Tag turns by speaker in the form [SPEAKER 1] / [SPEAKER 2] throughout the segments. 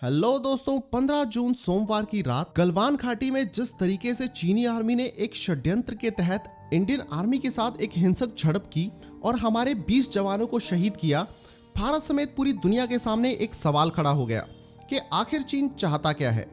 [SPEAKER 1] Hello दोस्तों, 15 जून सोमवार की रात गलवान घाटी में जिस तरीके से चीनी आर्मी ने एक षड्यंत्र के तहत इंडियन आर्मी के साथ एक हिंसक झड़प की और हमारे 20 जवानों को शहीद किया, भारत समेत पूरी दुनिया के सामने एक सवाल खड़ा हो गया कि आखिर चीन चाहता क्या है।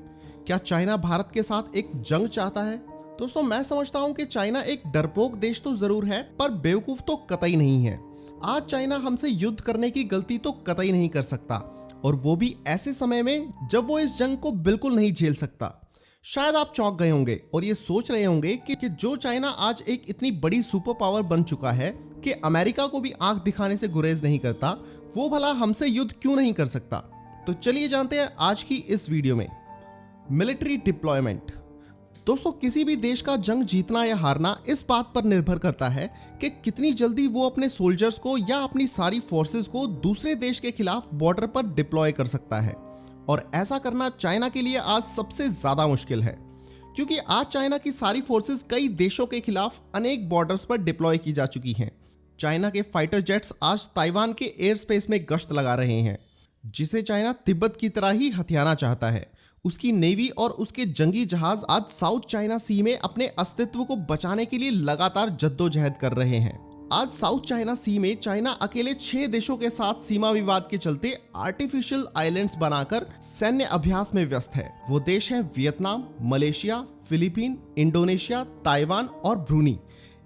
[SPEAKER 1] क्या चाइना भारत के साथ एक जंग चाहता है? दोस्तों, मैं समझता हूं कि चाइना एक डरपोक देश तो जरूर है, पर बेवकूफ तो कतई नहीं है। आज चाइना हमसे युद्ध करने की गलती तो कतई नहीं कर सकता, और वो भी ऐसे समय में जब वो इस जंग को बिल्कुल नहीं झेल सकता। शायद आप चौंक गए होंगे और ये सोच रहे होंगे कि जो चाइना आज एक इतनी बड़ी सुपर पावर बन चुका है कि अमेरिका को भी आंख दिखाने से गुरेज नहीं करता, वो भला हमसे युद्ध क्यों नहीं कर सकता। तो चलिए जानते हैं आज की इस वीडियो में। Military deployment. दोस्तों, किसी भी देश का जंग जीतना या हारना इस बात पर निर्भर करता है कि कितनी जल्दी वो अपने सोल्जर्स को या अपनी सारी फोर्सेस को दूसरे देश के खिलाफ बॉर्डर पर डिप्लॉय कर सकता है। और ऐसा करना चाइना के लिए आज सबसे ज्यादा मुश्किल है, क्योंकि आज चाइना की सारी फोर्सेस कई देशों के खिलाफ अनेक बॉर्डर्स पर डिप्लॉय की जा चुकी हैं। चाइना के फाइटर जेट्स आज ताइवान के एयर स्पेस में गश्त लगा रहे हैं, जिसे चाइना तिब्बत की तरह ही हथियाना चाहता है। उसकी नेवी और उसके जंगी जहाज आज साउथ चाइना सी में अपने अस्तित्व को बचाने के लिए लगातार जद्दोजहद कर रहे हैं। आज साउथ चाइना सी में चाइना अकेले 6 देशों के साथ सीमा विवाद के चलते आर्टिफिशियल आइलैंड्स बनाकर सैन्य अभ्यास में व्यस्त है। वो देश है Vietnam, Malaysia, Philippine, Indonesia, Taiwan और ब्रूनी।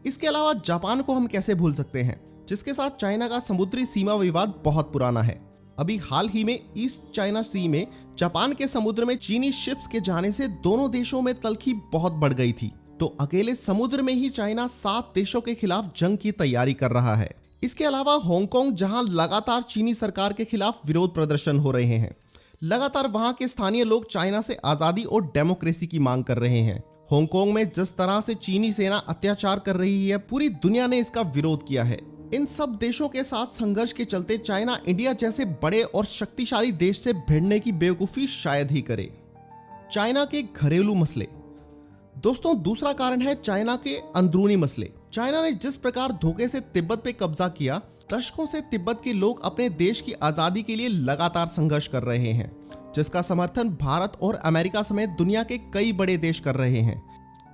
[SPEAKER 1] इसके अलावा जापान को हम कैसे भूल सकते हैं, जिसके साथ चाइना का समुद्री सीमा विवाद बहुत पुराना है। अभी हाल ही में ईस्ट चाइना सी में जापान के समुद्र में चीनी शिप्स के जाने से दोनों देशों में तलखी बहुत बढ़ गई थी। तो अकेले समुद्र में ही चाइना 7 देशों के खिलाफ जंग की तैयारी कर रहा है। इसके अलावा हांगकांग, जहां लगातार चीनी सरकार के खिलाफ विरोध प्रदर्शन हो रहे हैं, लगातार वहां के स्थानीय लोग चाइना से आजादी और डेमोक्रेसी की मांग कर रहे हैं। हांगकांग में जिस तरह से चीनी सेना अत्याचार कर रही है, पूरी दुनिया ने इसका विरोध किया है। इन सब देशों के साथ संघर्ष के चलते चाइना इंडिया जैसे बड़े और शक्तिशाली देश से भिड़ने की बेवकूफी शायद ही करे। चाइना के घरेलू मसले। दोस्तों, दूसरा कारण है चाइना के अंदरूनी मसले। चाइना ने जिस प्रकार धोखे से तिब्बत पे कब्जा किया, दशकों से तिब्बत के लोग अपने देश की आजादी के लिए लगातार संघर्ष कर रहे हैं, जिसका समर्थन भारत और अमेरिका समेत दुनिया के कई बड़े देश कर रहे हैं।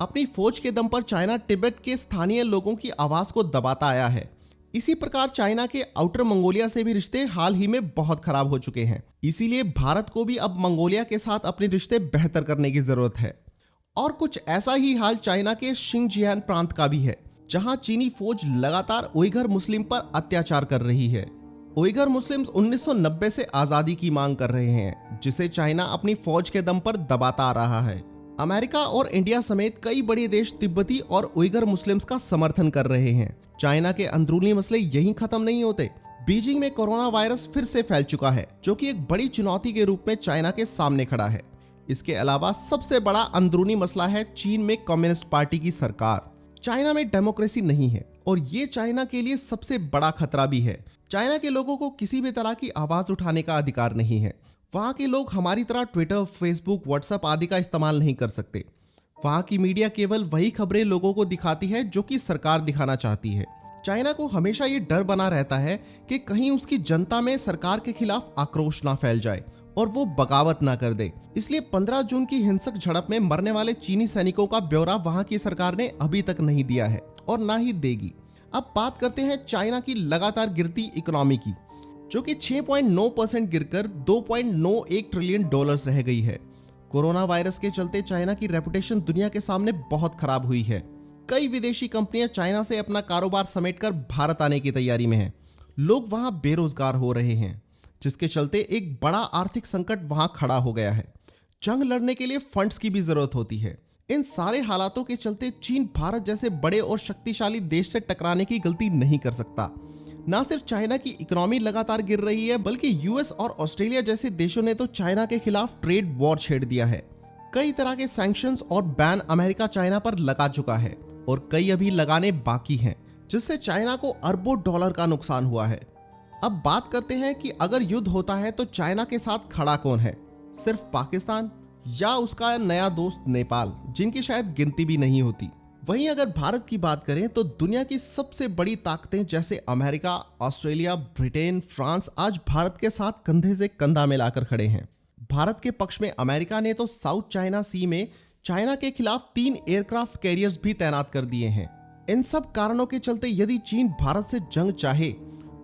[SPEAKER 1] अपनी फौज के दम पर चाइना तिब्बत के स्थानीय लोगों की आवाज को दबाता आया है। इसी प्रकार चाइना के आउटर मंगोलिया से भी रिश्ते हाल ही में बहुत खराब हो चुके हैं। इसीलिए भारत को भी अब मंगोलिया के साथ अपने रिश्ते बेहतर करने की जरूरत है। और कुछ ऐसा ही हाल चाइना के शिंगजियांग प्रांत का भी है, जहां चीनी फौज लगातार उइगर मुस्लिम पर अत्याचार कर रही है। उइगर मुस्लिम्स 1990 से आजादी की मांग कर रहे हैं, जिसे चाइना अपनी फौज के दम पर दबाता आ रहा है। अमेरिका और इंडिया समेत कई बड़े देश तिब्बती और उइगर मुस्लिम्स का समर्थन कर रहे हैं। चाइना के अंदरूनी मसले यहीं खत्म नहीं होते। बीजिंग में कोरोना वायरस फिर से फैल चुका है, जो कि एक बड़ी चुनौती के रूप में चाइना के सामने खड़ा है। इसके अलावा सबसे बड़ा अंदरूनी मसला है चीन में कम्युनिस्ट पार्टी की सरकार। चाइना में डेमोक्रेसी नहीं है, और ये चाइना के लिए सबसे बड़ा खतरा भी है। चाइना के लोगों को किसी भी तरह की आवाज उठाने का अधिकार नहीं है। वहाँ के लोग हमारी तरह ट्विटर, फेसबुक, व्हाट्सएप आदि का इस्तेमाल नहीं कर सकते। वहाँ की मीडिया केवल वही खबरें लोगों को दिखाती है जो कि सरकार दिखाना चाहती है। चाइना को हमेशा ये डर बना रहता है कि कहीं उसकी जनता में सरकार के खिलाफ आक्रोश ना फैल जाए और वो बगावत ना कर दे। इसलिए 15 जून की हिंसक झड़प में मरने वाले चीनी सैनिकों का ब्यौरा वहाँ की सरकार ने अभी तक नहीं दिया है और ना ही देगी। अब बात करते हैं चाइना की लगातार गिरती इकोनॉमी की, जो कि 6.9% गिरकर $2.91 ट्रिलियन रह गई है। कोरोना वायरस के चलते चाइना की रेपुटेशन दुनिया के सामने बहुत खराब हुई है। कई विदेशी कंपनियां चाइना से अपना कारोबार समेटकर भारत आने की तैयारी में हैं। लोग वहां बेरोजगार हो रहे हैं, जिसके चलते एक बड़ा आर्थिक संकट वहां खड़ा हो गया है। जंग लड़ने के लिए फंड्स की भी जरूरत होती है। इन सारे हालातों के चलते चीन भारत जैसे बड़े और शक्तिशाली देश से टकराने की गलती नहीं कर सकता। न सिर्फ चाइना की इकोनॉमी लगातार गिर रही है, बल्कि यूएस और ऑस्ट्रेलिया जैसे देशों ने तो चाइना के खिलाफ ट्रेड वॉर छेड़ दिया है। कई तरह के सैंक्शंस और बैन अमेरिका चाइना पर लगा चुका है, और कई अभी लगाने बाकी हैं, जिससे चाइना को अरबों डॉलर का नुकसान हुआ है। अब बात करते हैं कि अगर युद्ध होता है तो चाइना के साथ खड़ा कौन है? सिर्फ पाकिस्तान या उसका नया दोस्त नेपाल, जिनकी शायद गिनती भी नहीं होती। वहीं अगर भारत की बात करें तो दुनिया की सबसे बड़ी ताकतें जैसे अमेरिका, ऑस्ट्रेलिया, ब्रिटेन, फ्रांस आज भारत के साथ कंधे से कंधा मिलाकर खड़े हैं। भारत के पक्ष में अमेरिका ने तो साउथ चाइना सी में चाइना के खिलाफ 3 एयरक्राफ्ट कैरियर्स भी तैनात कर दिए हैं। इन सब कारणों के चलते यदि चीन भारत से जंग चाहे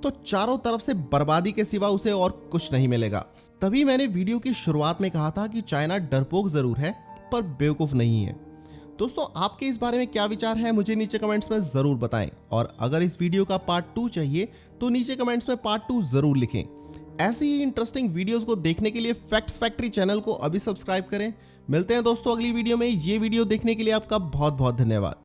[SPEAKER 1] तो चारों तरफ से बर्बादी के सिवा उसे और कुछ नहीं मिलेगा। तभी मैंने वीडियो की शुरुआत में कहा था कि चाइना डरपोक जरूर है पर बेवकूफ नहीं है। दोस्तों, आपके इस बारे में क्या विचार है मुझे नीचे कमेंट्स में जरूर बताएं, और अगर इस वीडियो का पार्ट 2 चाहिए तो नीचे कमेंट्स में पार्ट 2 जरूर लिखें। ऐसी ही इंटरेस्टिंग वीडियोस को देखने के लिए फैक्ट्स फैक्ट्री चैनल को अभी सब्सक्राइब करें। मिलते हैं दोस्तों अगली वीडियो में। ये वीडियो देखने के लिए आपका बहुत बहुत धन्यवाद।